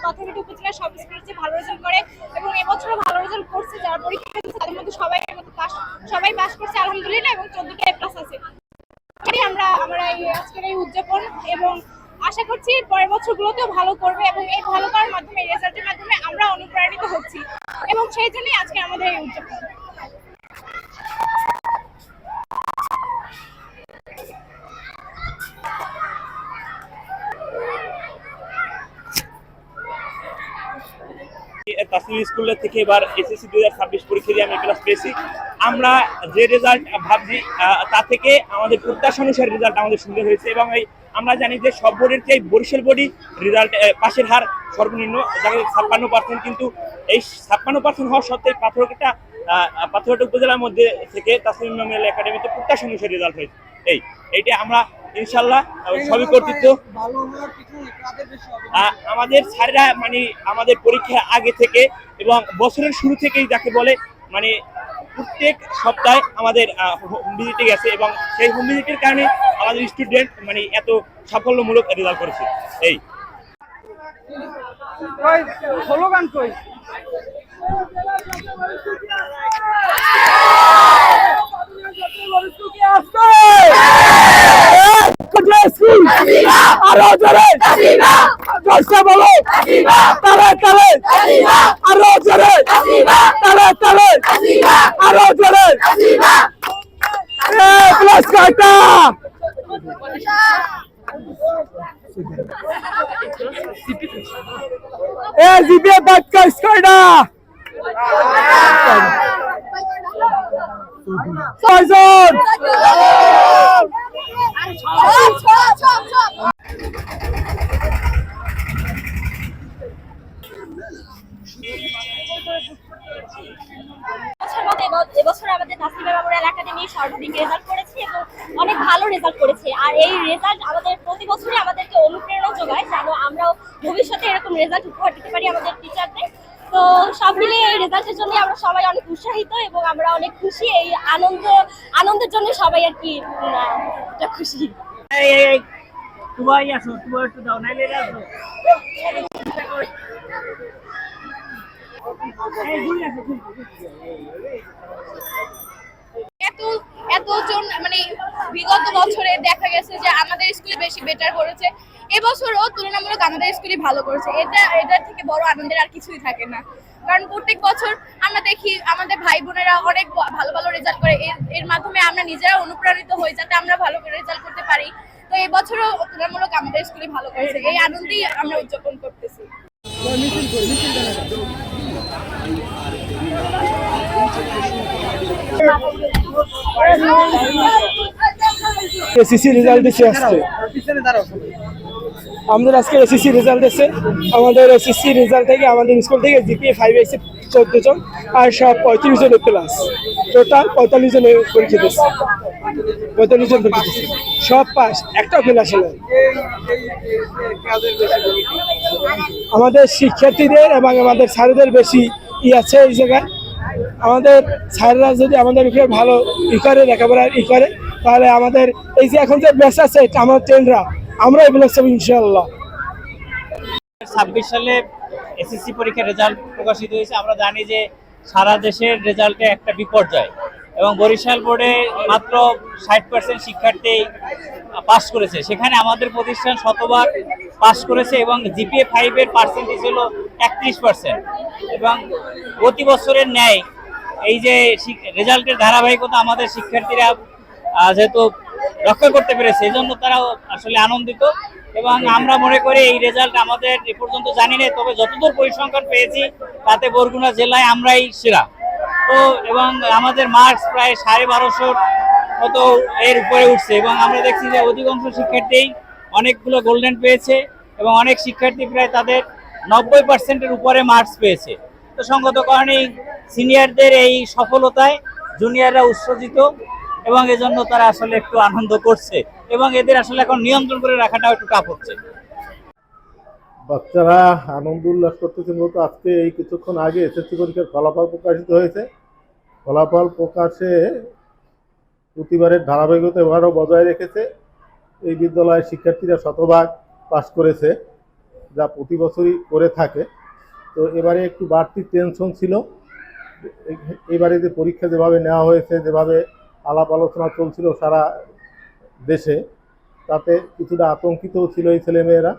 পাথরঘাটা উপজেলার সব স্কুলে ভালো রেজাল্ট করে এবং এবছরও ভালো রেজাল্ট করছে। যারা পরীক্ষা দিয়েছে তাদের মধ্যে সবাই পাস করছে আলহামদুলিল্লাহ, এবং 14টা এ প্লাস আছে। আমরা এই আজকের এই উদযাপন, এবং আশা করছি পরের বছরগুলোতেও ভালো করবে, এবং এই ভালো করার মাধ্যমে এই রেজাল্টের মাধ্যমে আমরা অনুপ্রাণিত হচ্ছি, এবং সেই জন্যই আজকে আমাদের এই উদযাপন। তাসনিম স্কুল থেকে এবার এসএসসি 2026 পরীক্ষা দিয়ে আমি ক্লাস পেয়েছি। আমরা যে রেজাল্ট ভাবছি তা থেকে আমাদের প্রত্যাশা অনুসারে রেজাল্ট আমাদের সুন্দর হয়েছে, এবং আমরা জানি যে সব বোর্ডের চেয়ে বরিশাল বোর্ডই রেজাল্ট পাশের হার সর্বনিম্ন, যাকে 56%, কিন্তু এই 56% হওয়া সত্ত্বেও পাথরঘাটা উপজেলার মধ্যে থেকে তাসনিম মেমোরিয়াল একাডেমিতে প্রত্যাশা অনুসারে রেজাল্ট হয়েছে। এইটা আমরা ইনশাল্লাহ সবই কর্তৃত্ব আমাদের স্যারেরা মানে আমাদের পরীক্ষার আগে থেকে এবং বছরের শুরু থেকেই যাকে বলে মানে প্রত্যেক সপ্তাহে আমাদের হোম ভিজিটে গেছে, এবং সেই হোম ভিজিটের কারণে আমাদের স্টুডেন্ট মানে এত সাফল্যমূলক রেজাল্ট করেছে। এই স্লোগান কই আরো জোরে দশটা বলো, তালে তালে আরো জোরে, তালে তালে আরো জোরে, প্লাস কাটা জিপিএ বাদ কাজ কয়টা ছয়জন এবছর আমাদের তাসনিম মেমোরিয়াল একাডেমি সর্বাধিক রেজাল্ট করেছে এবং অনেক ভালো রেজাল্ট করেছে। আর এই রেজাল্ট আমাদের প্রতি বছরই আমাদেরকে অনুপ্রেরণা যোগায়, যেন আমরাও ভবিষ্যতে এরকম রেজাল্ট উপহার দিতে পারি আমাদের টিচারদের। তো সব মিলিয়ে এই রেজাল্টের জন্য আমরা সবাই অনেক উৎসাহিত এবং আমরা অনেক খুশি। এই আনন্দের জন্য সবাই আর কি খুশি। একটু দাও নাইলে আসো এতজন মানে বিগত বছরে দেখা গেছে যে আমাদের স্কুলে বেশি বেটার করেছে, এবছরও তুলনামূলক আমাদের স্কুলে ভালো করেছে। এটার থেকে বড় আনন্দের আর কিছুই থাকে না, কারণ প্রত্যেক বছর আমরা দেখি আমাদের ভাই বোনেরা অনেক ভালো ভালো রেজাল্ট করে, এর মাধ্যমে আমরা নিজেরা অনুপ্রাণিত হই যাতে আমরা ভালো করে রেজাল্ট করতে পারি। তো এই বছরও তুলনামূলক আমাদের স্কুলে ভালো করেছে, এই আনন্দেই আমরা উদযাপন করতেছি। এসএসসি রেজাল্ট দিচ্ছে আজকে আমাদের আজকে এসএসসি রেজাল্ট এসেছে। আমাদের এসএসসি রেজাল্ট থেকে আমাদের স্কুল থেকে জিপিএ 5 এসে 14 জন, আর সব 35 জনের প্লাস, টোটাল 45 জনের পরীক্ষা দিচ্ছে। 45 জন পরীক্ষা দিচ্ছে, সব পাস, একটা ফেল আসে না। আমাদের শিক্ষার্থীদের এবং আমাদের স্যারদের বেশি আছে এই জায়গায়। আমাদের স্যাররা যদি আমাদের উপরে ভালো করে লেখাপড়া করে, তাহলে আমাদের এই যে এখন যে ব্যাচ আছে আমার ট্রেনরা আমরা এগুলো সব ইনশাআল্লাহ। 26 সালে এসএসসি পরীক্ষার রেজাল্ট প্রকাশিত হয়েছে। আমরা জানি যে সারা দেশের রেজাল্টে একটা বিপর্যয়, এবং বরিশাল বোর্ডে মাত্র 60% শিক্ষার্থী পাস করেছে। সেখানে আমাদের প্রতিষ্ঠান শতভাগ পাস করেছে, এবং জিপিএ 5 এর পার্সেন্টেজ হলো 31%। এবং প্রতি বছরের ন্যায় এই যে রেজাল্টের ধারাবাহিকতা আমাদের শিক্ষার্থীরা যেহেতু রক্ষা করতে পেরেছে, এই জন্য তারা আসলে আনন্দিত। এবং আমরা মনে করি এই রেজাল্ট আমাদের এ পর্যন্ত জানি না, তবে যতদূর পরিসংখ্যান পেয়েছি তাতে বরগুনা জেলায় আমরাই সেরা। তো এবং আমাদের মার্কস প্রায় 1250 মতো এর উপরে উঠছে, এবং আমরা দেখছি যে অধিকাংশ শিক্ষার্থী অনেকগুলো গোল্ডেন পেয়েছে, এবং অনেক শিক্ষার্থী প্রায় তাদের 90%-এর উপরে মার্কস পেয়েছে। তো সঙ্গত কারণেই সিনিয়রদের এই সফলতায় জুনিয়ররা উৎসাহিত, এবং এজন্য তারা আসলে একটু আনন্দ করছে, এবং এদের আসলে এখন নিয়ন্ত্রণ করে রাখাটাও একটু টাফ হচ্ছে। বাচ্চারা আনন্দ উল্লাস করতেছে। মূলত আজকে এই কিছুক্ষণ আগে এসএসসি পরীক্ষার ফলাফল প্রকাশিত হয়েছে। ফলাফল প্রকাশে প্রতিবারের ধারাবাহিকতা এবারও বজায় রেখেছে। এই বিদ্যালয়ের শিক্ষার্থীরা শতভাগ পাস করেছে। যা প্রতি বছরই করে থাকে। তো এবারে একটু বাড়তি টেনশন ছিল। এবারে যে পরীক্ষা যেভাবে নেওয়া হয়েছে, যেভাবে আলাপ আলোচনা চলছিল সারা দেশে, তাতে কিছুটা আতঙ্কিতও ছিল এই ছেলেমেয়েরা।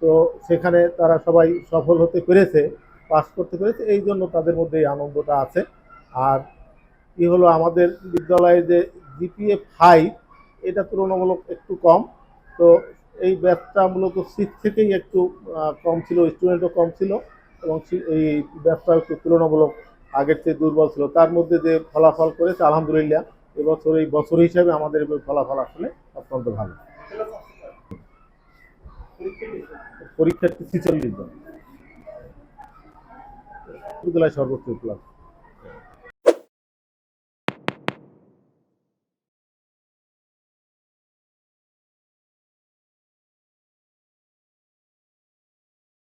তো সেখানে তারা সবাই সফল হতে পেরেছে, পাস করতে পেরেছে, এই জন্য তাদের মধ্যে এই আনন্দটা আছে। আর কি হলো, আমাদের বিদ্যালয়ে যে জিপিএ 5 এটা তুলনামূলক একটু কম। তো এই ব্যাচটা মূলত 6 থেকেই একটু কম ছিল, স্টুডেন্টও কম ছিল, এবং এই ব্যাচটা একটু তুলনামূলক আগের চেয়ে দুর্বল ছিল। তার মধ্যে যে ফলাফল করেছে আলহামদুলিল্লাহ, এবছর এই বছর হিসাবে আমাদের ফলাফল আসলে অত্যন্ত ভালো। পরীক্ষার্থী 46 জন, বিদ্যালয় সর্বোচ্চ ক্লাস।